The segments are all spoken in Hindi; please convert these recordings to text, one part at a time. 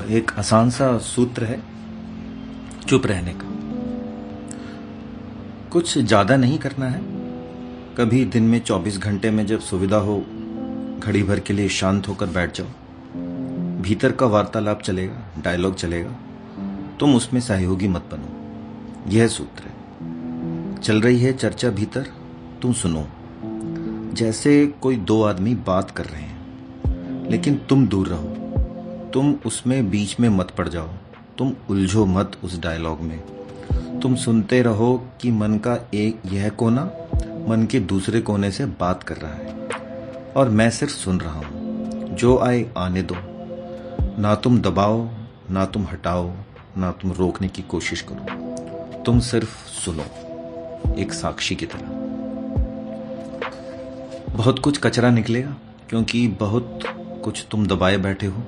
एक आसान सा सूत्र है चुप रहने का। कुछ ज़्यादा नहीं करना है। कभी दिन में 24 घंटे में जब सुविधा हो घड़ी भर के लिए शांत होकर बैठ जाओ। भीतर का वार्तालाप चलेगा, डायलॉग चलेगा, तुम उसमें सहयोगी मत बनो। यह सूत्र है। चल रही है चर्चा भीतर, तुम सुनो। जैसे कोई दो आदमी बात कर रहे हैं, लेकिन तुम दूर रहो। तुम उसमें बीच में मत पड़ जाओ। तुम उलझो मत उस डायलॉग में। तुम सुनते रहो कि मन का एक यह कोना मन के दूसरे कोने से बात कर रहा है, और मैं सिर्फ सुन रहा हूं। जो आए आने दो। ना तुम दबाओ, ना तुम हटाओ, ना तुम रोकने की कोशिश करो। तुम सिर्फ सुनो, एक साक्षी की तरह। बहुत कुछ कचरा निकलेगा, क्योंकि बहुत कुछ तुम दबाए बैठे हो,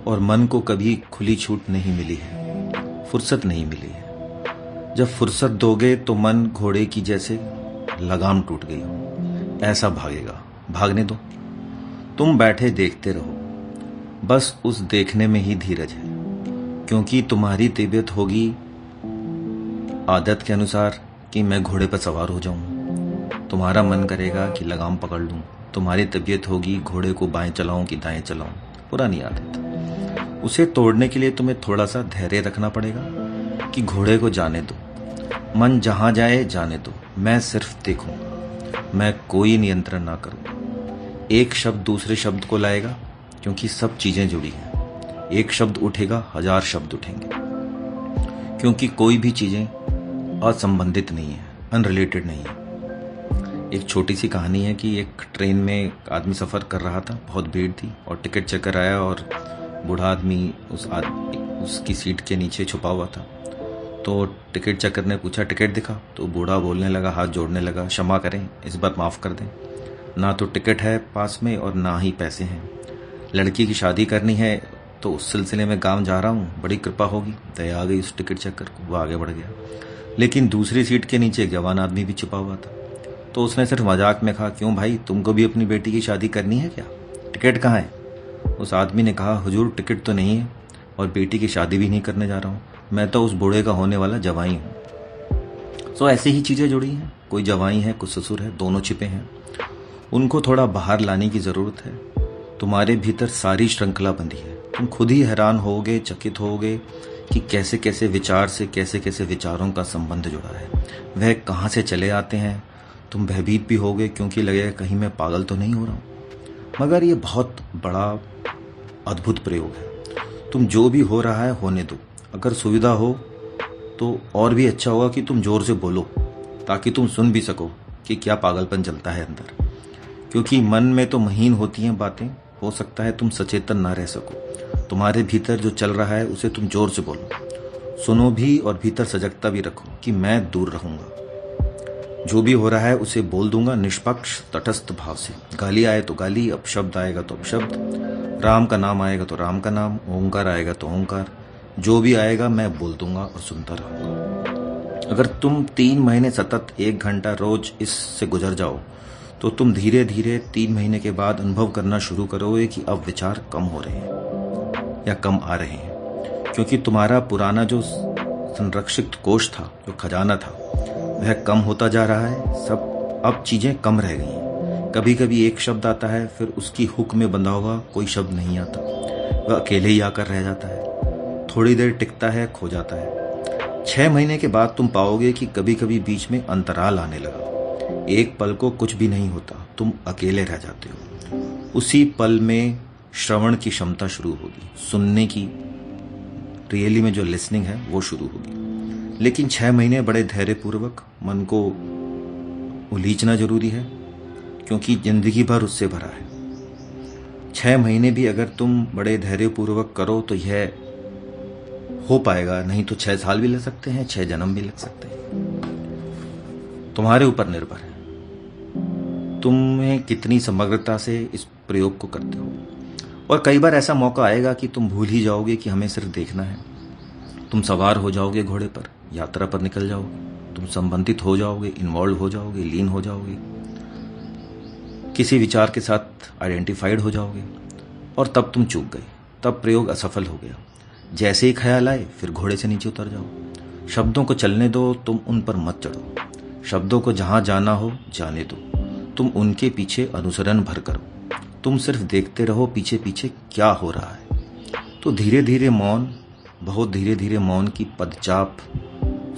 और मन को कभी खुली छूट नहीं मिली है, फुर्सत नहीं मिली है। जब फुर्सत दोगे तो मन घोड़े की जैसे लगाम टूट गई हो, ऐसा भागेगा। भागने दो। तुम बैठे देखते रहो। बस उस देखने में ही धीरज है, क्योंकि तुम्हारी तबीयत होगी आदत के अनुसार कि मैं घोड़े पर सवार हो जाऊं। तुम्हारा मन करेगा कि लगाम पकड़ लूं। तुम्हारी तबीयत होगी घोड़े को बाएं चलाऊं कि दाएं चलाऊं। पुरानी आदत। उसे तोड़ने के लिए तुम्हें थोड़ा सा धैर्य रखना पड़ेगा कि घोड़े को जाने दो। मन जहां जाए जाने दो। मैं सिर्फ देखूंगा। मैं कोई नियंत्रण ना करूं। एक शब्द दूसरे शब्द को लाएगा, क्योंकि सब चीजें जुड़ी हैं। एक शब्द उठेगा, 1000 शब्द उठेंगे, क्योंकि कोई भी चीजें असंबंधित नहीं है, अनरिलेटेड नहीं है। एक छोटी सी कहानी है कि एक ट्रेन में एक आदमी सफर कर रहा था, बहुत भीड़ थी, और टिकट चेकर आया और बूढ़ा आदमी उसकी सीट के नीचे छुपा हुआ था। तो टिकट चेकर ने पूछा, टिकट दिखा? तो बूढ़ा बोलने लगा, हाथ जोड़ने लगा, क्षमा करें, इस बार माफ़ कर दें। ना तो टिकट है पास में और ना ही पैसे हैं। लड़की की शादी करनी है, तो उस सिलसिले में गांव जा रहा हूँ, बड़ी कृपा होगी। दया आ गई उस टिकट चेकर को, वो आगे बढ़ गया। लेकिन दूसरी सीट के नीचे एक जवान आदमी भी छिपा हुआ था। तो उसने सिर्फ मजाक में कहा, क्यों भाई, तुमको भी अपनी बेटी की शादी करनी है क्या? टिकट कहाँ है? उस आदमी ने कहा, हुजूर टिकट तो नहीं है, और बेटी की शादी भी नहीं करने जा रहा हूँ। मैं तो उस बूढ़े का होने वाला जवाई हूँ। सो ऐसी ही चीज़ें जुड़ी हैं। कोई जवाई है, कुछ ससुर है, दोनों छिपे हैं। उनको थोड़ा बाहर लाने की ज़रूरत है। तुम्हारे भीतर सारी श्रृंखला बंधी है। तुम खुद ही हैरान होगे, चकित होगे कि कैसे कैसे विचार से कैसे कैसे विचारों का संबंध जुड़ा है। वह कहाँ से चले आते हैं। तुम भयभीत भी होगे, क्योंकि लगेगा कहीं मैं पागल तो नहीं हो रहा हूँ। मगर ये बहुत बड़ा अद्भुत प्रयोग है। तुम जो भी हो रहा है होने दो। अगर सुविधा हो तो और भी अच्छा होगा कि तुम जोर से बोलो, ताकि तुम सुन भी सको कि क्या पागलपन चलता है अंदर। क्योंकि मन में तो महीन होती हैं बातें, हो सकता है तुम सचेतन ना रह सको। तुम्हारे भीतर जो चल रहा है उसे तुम जोर से बोलो, सुनो भी, और भीतर सजगता भी रखो कि मैं दूर रहूंगा। जो भी हो रहा है उसे बोल दूंगा, निष्पक्ष तटस्थ भाव से। गाली आए तो गाली, अपशब्द आएगा तो अपशब्द, राम का नाम आएगा तो राम का नाम, ओंकार आएगा तो ओंकार, जो भी आएगा मैं बोल दूंगा और सुनता रहूंगा। अगर तुम 3 महीने सतत 1 घंटा रोज इससे गुजर जाओ, तो तुम धीरे धीरे 3 महीने के बाद अनुभव करना शुरू करोगे कि अब विचार कम हो रहे हैं या कम आ रहे हैं। क्योंकि तुम्हारा पुराना जो संरक्षित कोष था, जो खजाना था, वह कम होता जा रहा है। सब अब चीजें कम रह गई हैं। कभी कभी एक शब्द आता है, फिर उसकी हुक में बंधा हुआ कोई शब्द नहीं आता। वह अकेले ही आकर रह जाता है। थोड़ी देर टिकता है, खो जाता है। 6 महीने के बाद तुम पाओगे कि कभी कभी बीच में अंतराल आने लगा। एक पल को कुछ भी नहीं होता, तुम अकेले रह जाते हो। उसी पल में श्रवण की क्षमता शुरू होगी, सुनने की, रियली में जो लिसनिंग है वो शुरू होगी। लेकिन 6 महीने बड़े धैर्यपूर्वक मन को उलीचना जरूरी है, क्योंकि जिंदगी भर उससे भरा है। 6 महीने भी अगर तुम बड़े धैर्यपूर्वक करो तो यह हो पाएगा, नहीं तो 6 साल भी लग सकते हैं, 6 जन्म भी लग सकते हैं। तुम्हारे ऊपर निर्भर है तुम्हें कितनी समग्रता से इस प्रयोग को करते हो। और कई बार ऐसा मौका आएगा कि तुम भूल ही जाओगे कि हमें सिर्फ देखना है। तुम सवार हो जाओगे घोड़े पर, यात्रा पर निकल जाओगे। तुम संबंधित हो जाओगे, इन्वॉल्व हो जाओगे, लीन हो जाओगे, किसी विचार के साथ आइडेंटिफाइड हो जाओगे, और तब तुम चूक गए। तब प्रयोग असफल हो गया। जैसे ही ख्याल आए फिर घोड़े से नीचे उतर जाओ। शब्दों को चलने दो, तुम उन पर मत चढ़ो। शब्दों को जहां जाना हो जाने दो, तुम उनके पीछे अनुसरण भर करो। तुम सिर्फ देखते रहो पीछे पीछे क्या हो रहा है। तो धीरे धीरे मौन, बहुत धीरे धीरे मौन की पदचाप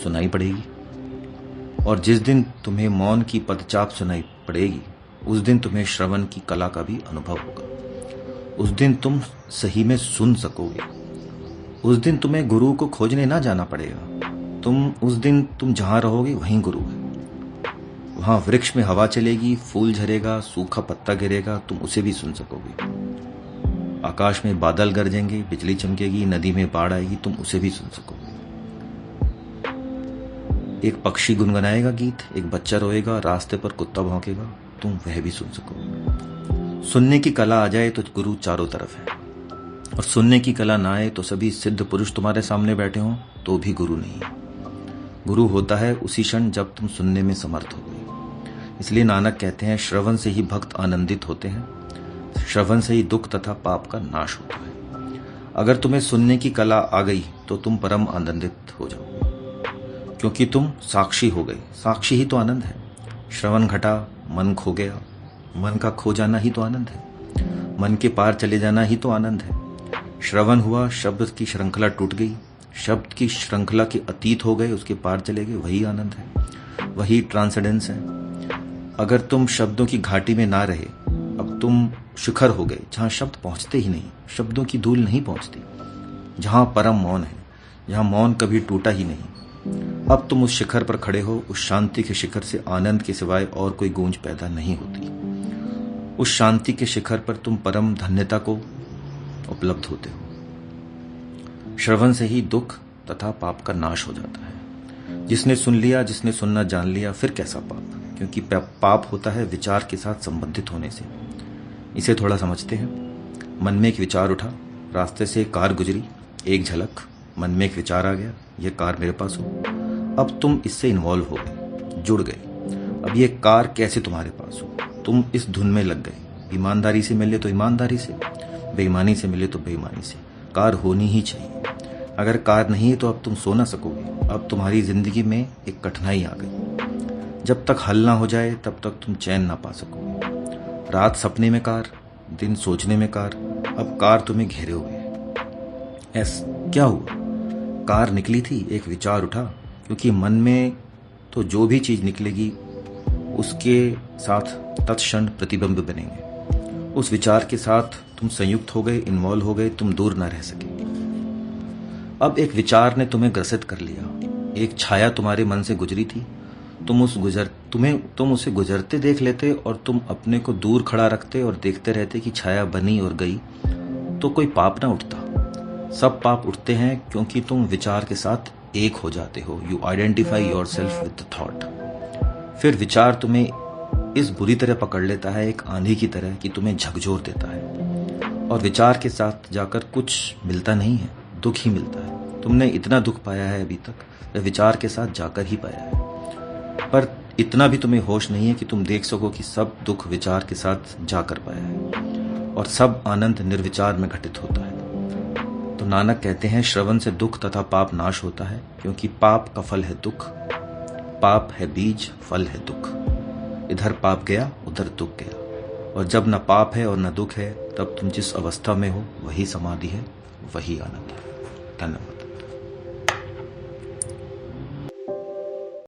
सुनाई पड़ेगी। और जिस दिन तुम्हें मौन की पदचाप सुनाई पड़ेगी उस दिन तुम्हें श्रवण की कला का भी अनुभव होगा। उस दिन तुम सही में सुन सकोगे। उस दिन तुम्हें गुरु को खोजने ना जाना पड़ेगा। उस दिन तुम जहां रहोगे वहीं गुरु है। वहां वृक्ष में हवा चलेगी, फूल झरेगा, सूखा पत्ता गिरेगा, तुम उसे भी सुन सकोगे। आकाश में बादल गरजेंगे, बिजली चमकेगी, नदी में बाढ़ आएगी, तुम उसे भी सुन सकोगे। एक पक्षी गुनगुनाएगा गीत, एक बच्चा रोएगा, रास्ते पर कुत्ता भौंकेगा, तुम वह भी सुन सकोगे। सुनने की कला आ जाए तो गुरु चारों तरफ है, और सुनने की कला ना आए तो सभी सिद्ध पुरुष तुम्हारे सामने बैठे हों तो भी गुरु नहीं है। गुरु होता है उसी क्षण जब तुम सुनने में समर्थ हो गए। इसलिए नानक कहते हैं, श्रवण से ही भक्त आनंदित होते हैं, श्रवण से ही दुख तथा पाप का नाश होता है। अगर तुम्हें सुनने की कला आ गई तो तुम परम आनंदित हो जाओगे, क्योंकि तुम साक्षी हो गए। साक्षी ही तो आनंद है। श्रवण घटा, मन खो गया। मन का खो जाना ही तो आनंद है। मन के पार चले जाना ही तो आनंद है। श्रवण हुआ, शब्द की श्रृंखला टूट गई, शब्द की श्रृंखला के अतीत हो गए, उसके पार चले गए, वही आनंद है, वही ट्रांसेंडेंस है। अगर तुम शब्दों की घाटी में ना रहे, अब तुम शिखर हो गए जहां शब्द पहुंचते ही नहीं, शब्दों की धूल नहीं पहुंचती, जहां परम मौन है, जहां मौन कभी टूटा ही नहीं। अब तुम उस शिखर पर खड़े हो। उस शांति के शिखर से आनंद के सिवाय और कोई गूंज पैदा नहीं होती। उस शांति के शिखर पर तुम परम धन्यता को उपलब्ध होते हो। श्रवण से ही दुख तथा पाप का नाश हो जाता है। जिसने सुन लिया, जिसने सुनना जान लिया, फिर कैसा पाप? क्योंकि पाप होता है विचार के साथ संबंधित होने से। इसे थोड़ा समझते हैं। मन में एक विचार उठा, रास्ते से एक कार गुजरी, एक झलक, मन में एक विचार आ गया, ये कार मेरे पास हो। अब तुम इससे इन्वॉल्व हो गए, जुड़ गए। अब ये कार कैसे तुम्हारे पास हो? तुम इस धुन में लग गए। ईमानदारी से मिले तो ईमानदारी से, बेईमानी से मिले तो बेईमानी से। कार होनी ही चाहिए। अगर कार नहीं है तो अब तुम सो ना सकोगे। अब तुम्हारी जिंदगी में एक कठिनाई आ गई। जब तक हल ना हो जाए तब तक तुम चैन ना पा सकोगे। रात सपने में कार, दिन सोचने में कार, अब कार तुम्हें घेरे हुए है। क्या हुआ? कार निकली थी, एक विचार उठा, क्योंकि मन में तो जो भी चीज निकलेगी उसके साथ तत्क्षण प्रतिबिंब बनेंगे। उस विचार के साथ तुम संयुक्त हो गए, इन्वॉल्व हो गए, तुम दूर ना रह सके। अब एक विचार ने तुम्हें ग्रसित कर लिया। एक छाया तुम्हारे मन से गुजरी थी, तुम उसे गुजरते देख लेते और तुम अपने को दूर खड़ा रखते और देखते रहते कि छाया बनी और गई, तो कोई पाप ना उठता। सब पाप उठते हैं क्योंकि तुम विचार के साथ एक हो जाते हो। You identify your self with the thought. फिर विचार तुम्हें इस बुरी तरह पकड़ लेता है, एक आंधी की तरह, कि तुम्हें झकझोर देता है। और विचार के साथ जाकर कुछ मिलता नहीं है, दुख ही मिलता है। तुमने इतना दुख पाया है अभी तक, वह विचार के साथ जाकर ही पाया है। पर इतना भी तुम्हें होश नहीं है कि तुम देख सको कि सब दुख विचार के साथ जाकर पाया है, और सब आनंद निर्विचार में घटित होता है। तो नानक कहते हैं, श्रवण से दुख तथा पाप नाश होता है, क्योंकि पाप का फल है दुख। पाप है बीज, फल है दुख। इधर पाप गया, उधर दुख गया। और जब न पाप है और न दुख है, तब तुम जिस अवस्था में हो वही समाधि है, वही आनंद है। धन्यवाद।